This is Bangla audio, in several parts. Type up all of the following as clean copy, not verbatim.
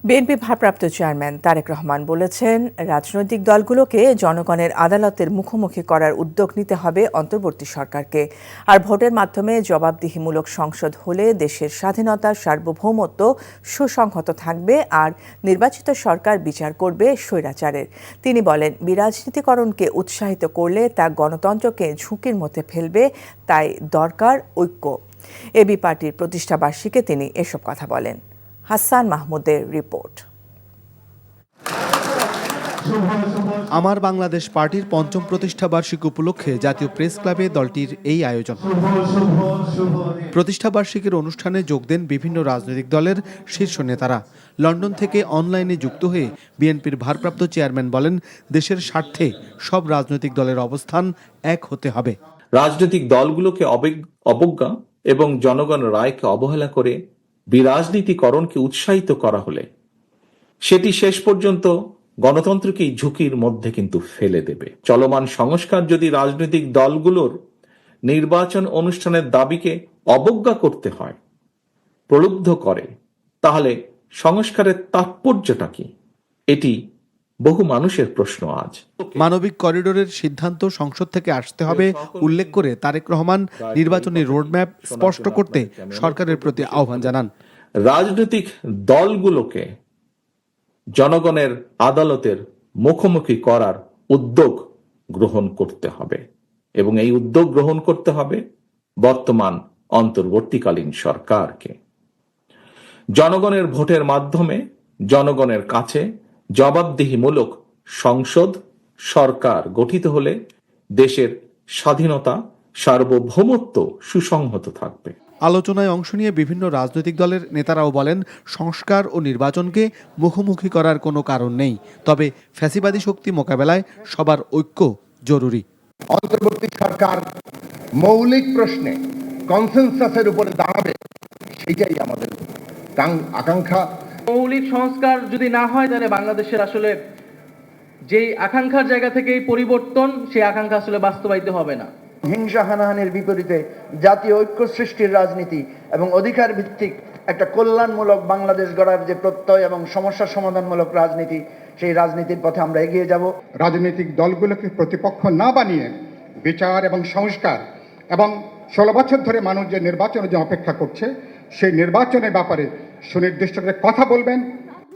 বিএনপি ভারপ্রাপ্ত চেয়ারম্যান তারেক রহমান বলেছেন, রাজনৈতিক দলগুলোকে জনগণের আদালতের মুখোমুখি করার উদ্যোগ নিতে হবে অন্তর্বর্তী সরকারকে। আর ভোটের মাধ্যমে জবাবদিহিমূলক সংসদ হলে দেশের স্বাধীনতা, সার্বভৌমত্ব সুসংহত থাকবে আর নির্বাচিত সরকার বিচার করবে স্বৈরাচারের। তিনি বলেন, বিরাজনীতিকরণকে উৎসাহিত করলে তা গণতন্ত্রকে ঝুঁকির মধ্যে ফেলবে, তাই দরকার ঐক্য। এবি পার্টির প্রতিষ্ঠাবার্ষিকীতে তিনি এসব কথা বলেন। হাসান মাহমুদের রিপোর্ট। আমার বাংলাদেশ পার্টির পঞ্চম প্রতিষ্ঠাবার্ষিকী উপলক্ষে জাতীয় প্রেস ক্লাবে দলটির এই আয়োজন। প্রতিষ্ঠাবার্ষিকীর অনুষ্ঠানে যোগ দেন বিভিন্ন রাজনৈতিক দলের শীর্ষ নেতারা। লন্ডন থেকে অনলাইনে যুক্ত হয়ে বিএনপির ভারপ্রাপ্ত চেয়ারম্যান বলেন, দেশের স্বার্থে সব রাজনৈতিক দলের অবস্থান এক হতে হবে। রাজনৈতিক দলগুলোকে অবজ্ঞা এবং জনগণের রায়কে অবহেলা করে বিরাজনীতিকরণকে উৎসাহিত করা হলে সেটি শেষ পর্যন্ত গণতন্ত্রকেই ঝুঁকির মধ্যে কিন্তু ফেলে দেবে। চলমান সংস্কার যদি রাজনৈতিক দলগুলোর নির্বাচন অনুষ্ঠানের দাবিকে অবজ্ঞা করতে হয়, প্রলুব্ধ করে, তাহলে সংস্কারের তাৎপর্যটা কি? এটি বহু মানুষের প্রশ্ন আজ। মানবিক করিডোরের সিদ্ধান্ত সংসদ থেকে আসতে হবে উল্লেখ করে তারেক রহমান নির্বাচনী রোডম্যাপ স্পষ্ট করতে সরকারের প্রতি আহ্বান জানান। রাজনৈতিক দলগুলোকে জনগণের আদালতের মুখোমুখি করার উদ্যোগ গ্রহণ করতে হবে এবং এই উদ্যোগ গ্রহণ করতে হবে বর্তমান অন্তর্বর্তীকালীন সরকারকে। জনগণের ভোটের মাধ্যমে জনগণের কাছে জবাবদিহিমূলক সংসদ সরকার গঠিত হলে দেশের স্বাধীনতা, সার্বভৌমত্ব সুসংহত থাকবে। আলোচনায় অংশ নিয়ে বিভিন্ন রাজনৈতিক দলের নেতারাও বলেন, সংস্কার ও নির্বাচনকে মুখোমুখি করার কোনো কারণ নেই, তবে ফ্যাসিবাদী শক্তি মোকাবেলায় সবার ঐক্য জরুরি। অন্তর্বর্তী সরকার মৌলিক প্রশ্নে কনসেনসাসের উপরে দাঁড়াবে, সেটাই আমাদের আকাঙ্ক্ষা। মৌলিক সংস্কার যদি না হয়, তাহলে বাংলাদেশের আসলে যেই আকাঙ্ক্ষার জায়গা থেকে এই পরিবর্তন, সেই আকাঙ্ক্ষা আসলে বাস্তবায়িত হবে না। হিংসা হানাহানির বিপরীতে জাতীয় ঐক্য সৃষ্টির রাজনীতি এবং অধিকার ভিত্তিক একটা কল্যাণমূলক বাংলাদেশ গড়ার যে প্রত্যয় এবং সমস্যা সমাধানমূলক রাজনীতি, সেই রাজনীতির পথে আমরা এগিয়ে যাব। রাজনৈতিক দলগুলোকে প্রতিপক্ষ না বানিয়ে বিচার এবং সংস্কার এবং 16 বছর ধরে মানুষ যে নির্বাচনের যে অপেক্ষা করছে, সেই নির্বাচনের ব্যাপারে সুনির্দিষ্ট করে কথা বলবেন।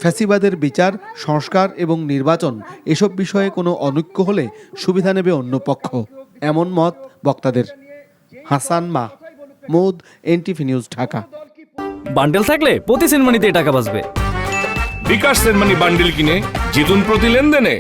ফ্যাসিবাদের বিচার, সংস্কার এবং নির্বাচন এসব বিষয়ে কোনো অনৈক্য হলে সুবিধা নেবে অন্য পক্ষ, এমন মত বক্তাদের। Hasan Mahmud, NTV news, Dhaka. বান্ডেল থাকলে প্রতি সেনমানিতে টাকা বাঁচবে। বিকাশ সেনমানি বান্ডেল কিনে জিতুন প্রতি লেনদেনে।